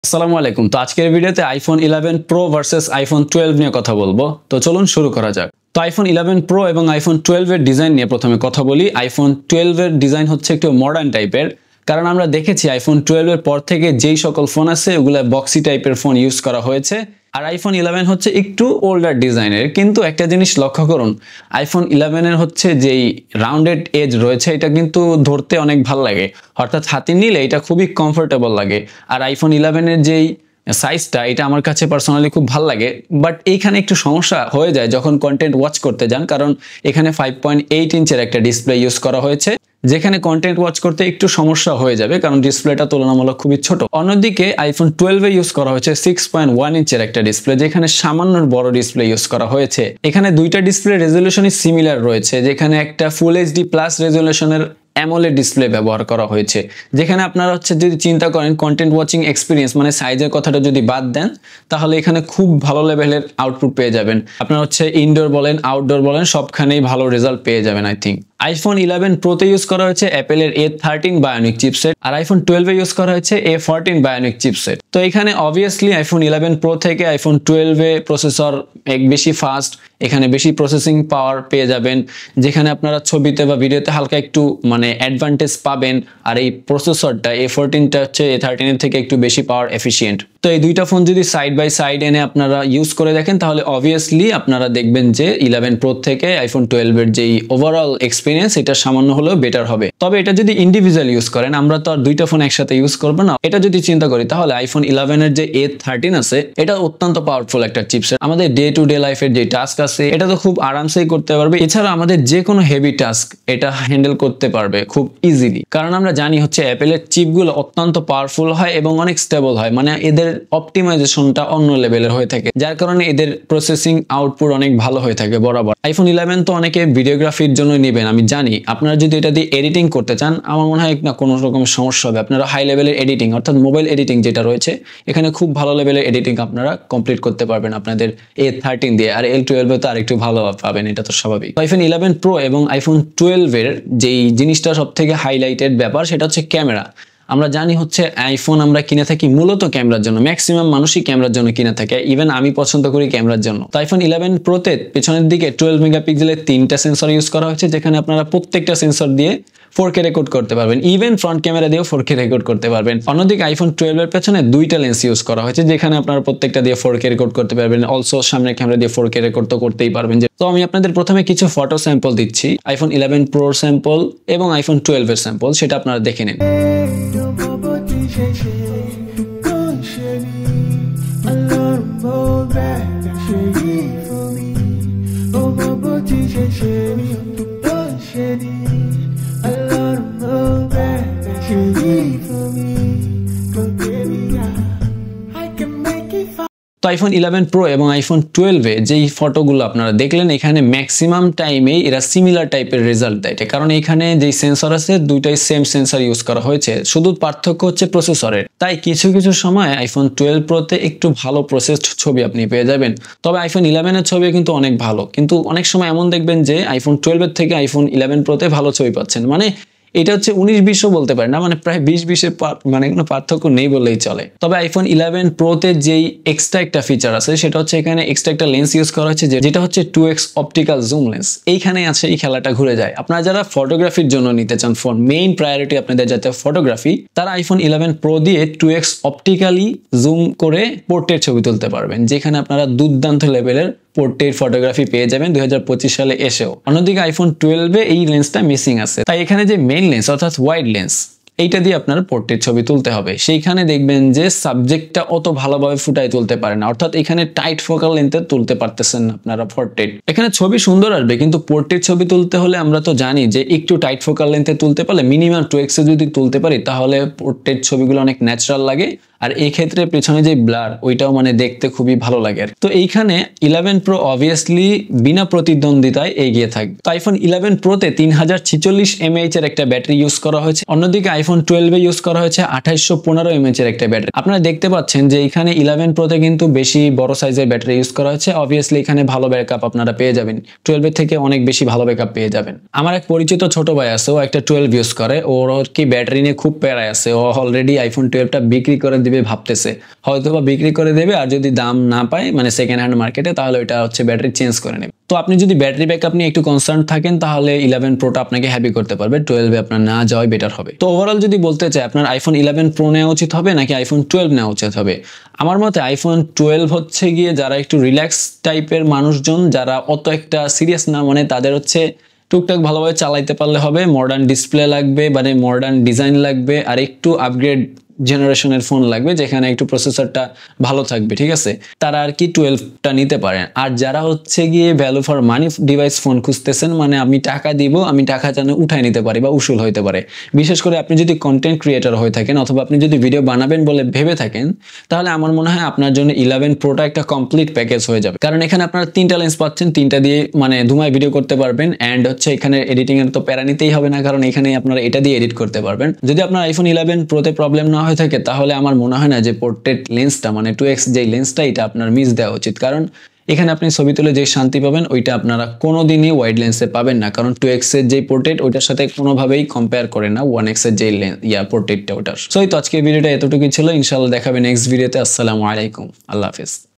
আসসালামু আলাইকুম। তো আজকের ভিডিওতে আইফোন 11 প্রো ভার্সেস আইফোন 12 নিয়ে কথা বলবো। তো চলুন শুরু করা যাক। তো আইফোন 11 প্রো এবং আইফোন 12 এর ডিজাইন নিয়ে প্রথমে কথা বলি। আইফোন 12 এর ডিজাইন হচ্ছে একটু মডার্ন টাইপের, কারণ আমরা দেখেছি আইফোন 12 এর পর থেকে যেই সকল ফোন আছে ওগুলা বক্সি টাইপের ফোন ইউজ করা হয়েছে, আর আইফোন 11 হচ্ছে একটু ওল্ডার ডিজাইনের। কিন্তু একটা জিনিস লক্ষ্য করুন, আইফোন 11 এর হচ্ছে যেই রাউন্ডেড এজ রয়েছে এটা কিন্তু ধরতে অনেক ভালো লাগে, অর্থাৎ হাতে নিলে এটা খুবই কমফোর্টেবল লাগে। আর আইফোন 11 এর যেই সাইজটা এটা আমার কাছে পার্সোনালি খুব ভালো লাগে, বাট এইখানে একটু সমস্যা হয়ে যায় যখন কন্টেন্ট ওয়াচ করতে যান, কারণ এখানে 5.8 ইঞ্চের একটা ডিসপ্লে ইউজ করা হয়েছে, যেখানে কন্টেন্ট ওয়াচ করতে একটু সমস্যা হয়ে যাবে কারণ ডিসপ্লেটা তুলনামূলক খুবই ছোট। অন্যদিকে আইফোন 12 এ ইউজ করা হয়েছে 6.1 ইঞ্চের একটা ডিসপ্লে, যেখানে সামান্য বড় ডিসপ্লে ইউজ করা হয়েছে। এখানে দুইটা ডিসপ্লে রেজলিউশনই সিমিলার রয়েছে, যেখানে একটা ফুল এইচডি প্লাস রেজলিউশনের অ্যামোলেড ডিসপ্লে ব্যবহার করা হয়েছে, যেখানে আপনারা হচ্ছে যদি চিন্তা করেন কন্টেন্ট ওয়াচিং এক্সপিরিয়েন্স মানে সাইজের কথাটা যদি বাদ দেন, তাহলে এখানে খুব ভালো লেভেলের আউটপুট পেয়ে যাবেন। আপনারা হচ্ছে ইনডোর বলেন আউটডোর বলেন সবখানেই ভালো রেজাল্ট পেয়ে যাবেন। আই থিঙ্ক আইফোন 11 প্রোতে ইউজ করা হয়েছে অ্যাপেলের A13 বায়োনিক চিপসেট, আর আইফোন 12 এ ইউজ করা হয়েছে A14 বায়োনিক চিপসেট। তো এখানে অবভিয়াসলি আইফোন 11 প্রো থেকে আইফোন 12 এ প্রসেসর এক বেশি ফাস্ট, এখানে বেশি প্রসেসিং পাওয়ার পেয়ে যাবেন, যেখানে আপনারা ছবিতে বা ভিডিওতে হালকা একটু মানে অ্যাডভান্টেজ পাবেন। আর এই প্রসেসরটা A14টা হচ্ছে A13 এর থেকে একটু বেশি পাওয়ার এফিশিয়েন্ট। তো এই দুইটা ফোন যদি সাইড বাই সাইড এনে আপনারা ইউজ করে দেখেন, তাহলে অবভিয়াসলি আপনারা দেখবেন যে 11 প্রো থেকে আইফোন 12 এর যেই ওভারঅল এক্সপিরিয়েন্স এটা সামান্য হলেও বেটার হবে। তবে এটা যদি ইন্ডিভিজুয়াল ইউজ করেন, আমরা তো আর দুইটা ফোন একসাথে ইউজ করবো না, এটা যদি চিন্তা করি তাহলে আইফোন 11 এর যে A13 আছে এটা অত্যন্ত পাওয়ারফুল একটা চিপসেট। আমাদের ডে টু ডে লাইফের যে টাস্ক আছে এটা তো খুব আরামসেই করতে পারবে। এছাড়া আমাদের যে কোনো হেভি টাস্ক এটা হ্যান্ডেল করতে পারবে খুব ইজিলি, কারণ আমরা জানি হচ্ছে অ্যাপেলের চিপগুলো অত্যন্ত পাওয়ারফুল হয় এবং অনেক স্টেবল হয়, মানে এদের অপটিমাইজেশনটা অন্য লেভেলের হয়ে থাকে, যার কারণে এদের প্রসেসিং আউটপুট অনেক ভালো হয়ে থাকে বরাবর। আইফোন 11 তো অনেকে ভিডিওগ্রাফির জন্য নেবেন, আমি জানি আপনারা যদি এটা দিয়ে এডিটিং করতে চান আমার মনে হয় না কোনো রকমের সমস্যা হবে। আপনারা হাই লেভেলের এডিটিং অর্থাৎ মোবাইল এডিটিং যেটা রয়েছে এখানে খুব ভালো লেভেলের এডিটিং আপনারা কমপ্লিট করতে পারবেন আপনাদের A13 দিয়ে, আর A12 তো আরেকটু ভালো পাবেন, এটা তো স্বাভাবিক। আইফোন 11 প্রো এবং আইফোন 12 এর যেই জিনিসটা সব থেকে হাইলাইটেড ব্যাপার সেটা হচ্ছে ক্যামেরা। আমরা জানি হচ্ছে আইফোন আমরা কিনে থাকি মূলত ক্যামেরার জন্য, ম্যাক্সিমাম মানুষই ক্যামেরার জন্য কিনে থাকে, ইভেন আমি পছন্দ করি ক্যামেরার জন্য। তো আইফোন 11 প্রোতে পেছনের দিকে 12 মেগাপিক্সেলের 3টা সেন্সর ইউজ করা হয়েছে, যেখানে আপনারা প্রত্যেকটা সেন্সর দিয়ে 4K রেকর্ড করতে পারবেন, ইভেন ফ্রন্ট ক্যামেরা দিয়েও 4K রেকর্ড করতে পারবেন। অন্যদিকে আইফোন 12 এর পেছনে দুইটা লেন্স ইউজ করা হয়েছে, যেখানে আপনারা প্রত্যেকটা দিয়ে 4K রেকর্ড করতে পারবেন। অলসো সামনের ক্যামেরা দিয়ে 4K রেকর্ড তো করতেই পারবেন। তো আমি আপনাদের প্রথমে কিছু ফটো স্যাম্পল দিচ্ছি, আইফোন 11 প্রোর স্যাম্পল এবং আইফোন 12 এর স্যাম্পল, সেটা আপনারা দেখে নিন। তো আইফোন 11 প্রো এবং আইফোন 12 এ যেই ফটোগুলো আপনারা দেখলেন এখানে ম্যাক্সিমাম টাইমে এরা সিমিলার টাইপের রেজাল্ট দেয়, কারণ এখানে যেই সেন্সর আছে দুইটাই সেম সেন্সর ইউজ করা হয়েছে, শুধু পার্থক্য হচ্ছে প্রসেসরের। তাই কিছু কিছু সময় আইফোন 12 প্রোতে একটু ভালো প্রসেসড ছবি আপনি পেয়ে যাবেন, তবে আইফোন 11 এর ছবি কিন্তু অনেক ভালো। কিন্তু অনেক সময় এমন দেখবেন যে আইফোন 12 এর থেকে আইফোন 11 প্রোতে ভালো ছবি পাচ্ছেন, মানে এটা হচ্ছে 19-20ও বলতে পারে না, মানে প্রায় 20-20-এর মানে কোনো পার্থক্য নেই বললেই চলে। তবে আইফোন 11 প্রোতে যেই এক্সট্রা একটা ফিচার আছে সেটা হচ্ছে এখানে এক্সট্রা একটা লেন্স ইউজ করা হচ্ছে, যেটা হচ্ছে 2x অপটিক্যাল জুম লেন্স। এইখানে আছে এই খেলাটা ঘুরে যায়। আপনারা যারা ফটোগ্রাফির জন্য নিতে চান ফোন, মেইন প্রায়োরিটি আপনাদের যাতে ফটোগ্রাফি, তারা আইফোন 11 প্রো দিয়ে 2x অপটিক্যালি জুম করে পোর্ট্রেট ছবি তুলতে পারবেন, যেখানে আপনারা দুর্দান্ত লেভেলের পোর্ট্রেট ফটোগ্রাফি পেয়ে যাবেন 2025 সালে এসেও। অন্যদিকে আইফোন 12 এ এই লেন্সটা মিসিং আছে, তাই এখানে যে মেইন লেন্স অর্থাৎ ওয়াইড লেন্স এইটা দিয়ে আপনার পোর্ট্রেট ছবি তুলতে হবে, সেইখানে দেখবেন যে সাবজেক্টটা অত ভালোভাবে ফুটাই তুলতে পারে না, অর্থাৎ এখানে টাইট ফোকাল লেন্থে তুলতে পারতেছেন না আপনারা পোর্ট্রেট। এখানে ছবি সুন্দর আসবে, কিন্তু পোর্ট্রেট ছবি তুলতে হলে আমরা তো জানি যে একটু টাইট ফোকাল লেন্থে তুলতে পারলে মিনিমাম 2x এ যদি তুলতে পারি তাহলে পোর্ট্রেট ছবিগুলো অনেক ন্যাচারাল লাগে, আর এই ক্ষেত্রে পেছনে যে ব্লার ওইটাও মানে দেখতে খুবই ভালো লাগে। তো এইখানে 11 প্রো অবভিয়াসলি বিনা প্রতিদ্বন্দ্বিতায় এগিয়ে থাকবে। তো আইফোন 11 প্রোতে 3046 mAh এর একটা ব্যাটারি ইউজ করা হয়েছে, অন্যদিকে আইফোন 12 এ ইউজ করা হয়েছে 2815 mAh এর একটা ব্যাটারি। আপনারা দেখতে পাচ্ছেন যে এখানে 11 প্রোতে কিন্তু বেশি বড় সাইজের ব্যাটারি ইউজ করা হয়েছে, অবভিয়াসলি এখানে ভালো ব্যাকআপ আপনারা পেয়ে যাবেন, 12 এর থেকে অনেক বেশি ভালো ব্যাকআপ পেয়ে যাবেন। আমার এক পরিচিত ছোট ভাই আছে, ও একটা 12 ইউজ করে, ওর কি ব্যাটারি নিয়ে খুব প্যারায় আছে, ও অলরেডি আইফোন 12টা বিক্রি করে দিবে দিবে ভাবতেছে, হয়তো বা বিক্রি করে দেবে, আর যদি দাম না পায় মানে সেকেন্ড হ্যান্ড মার্কেটে, তাহলে ওইটা হচ্ছে ব্যাটারি চেঞ্জ করে নেবে। তো আপনি যদি ব্যাটারি ব্যাকআপ নিয়ে একটু কনসার্ন থাকেন তাহলে 11 প্রোটা আপনাকে হ্যাপি করতে পারবে, 12 আপনার না যাওয়াই বেটার হবে। তো ওভারঅল যদি বলতে চাই আপনার আইফোন 11 প্রো নেওয়া উচিত হবে নাকি আইফোন 12 নেওয়া উচিত হবে, আমার মতে আইফোন 12 হচ্ছে গিয়ে যারা একটু রিল্যাক্স টাইপের মানুষজন, যারা অত একটা সিরিয়াস না, মানে তাদের হচ্ছে টুকটাক ভালোভাবে চালাইতে পারলে হবে, মডার্ন ডিসপ্লে লাগবে, মানে মডার্ন ডিজাইন লাগবে, আর একটু আপগ্রেড জেনারেশনের ফোন লাগবে যেখানে একটু প্রসেসরটা ভালো থাকবে, ঠিক আছে, তারা আর কি 12টা নিতে পারেন। আর যারা হচ্ছে গিয়ে value for money device phone খুঁজতেছেন, মানে আমি টাকা দিব, আমি টাকা যেন উঠাই নিতে পারি বা উসুল হইতে পারে, বিশেষ করে আপনি যদি কন্টেন্ট ক্রিয়েটর হয়ে থাকেন অথবা আপনি যদি ভিডিও বানাবেন বলে ভেবে থাকেন, তাহলে আমার মনে হয় আপনার জন্য 11 প্রোটা একটা কমপ্লিট প্যাকেজ হয়ে যাবে। কারণ এখানে আপনারা 3টা লেন্স পাচ্ছেন, 3টা দিয়ে মানে ধুমায় ভিডিও করতে পারবেন, অ্যান্ড হচ্ছে এখানে এডিটিং এর তো প্যারা নিতেই হবে না, কারণ এখানে আপনারা এটা দিয়ে এডিট করতে পারবেন। যদি আপনার আইফোন 11 প্রোতে প্রবলেম না হয়ে থাকে তাহলে আমার মনে হয় না যে পোর্ট্রেট লেন্সটা মানে 2x যে লেন্সটা এটা আপনার মিস দেওয়া উচিত, কারণ এখানে আপনি ছবি তুলে যে শান্তি পাবেন ওইটা আপনারা কোনোদিনই ওয়াইড লেন্সে পাবেন না, কারণ 2x এর যে পোর্ট্রেট ওইটার সাথে কোনোভাবেই কম্পেয়ার করে না 1x এর যে পোর্ট্রেটটা ওটার। সো এই তো আজকের ভিডিওটা এতটুকুই ছিল, ইনশাআল্লাহ দেখাবে নেক্সট ভিডিওতে। আসসালামু আলাইকুম, আল্লাহ হাফেজ।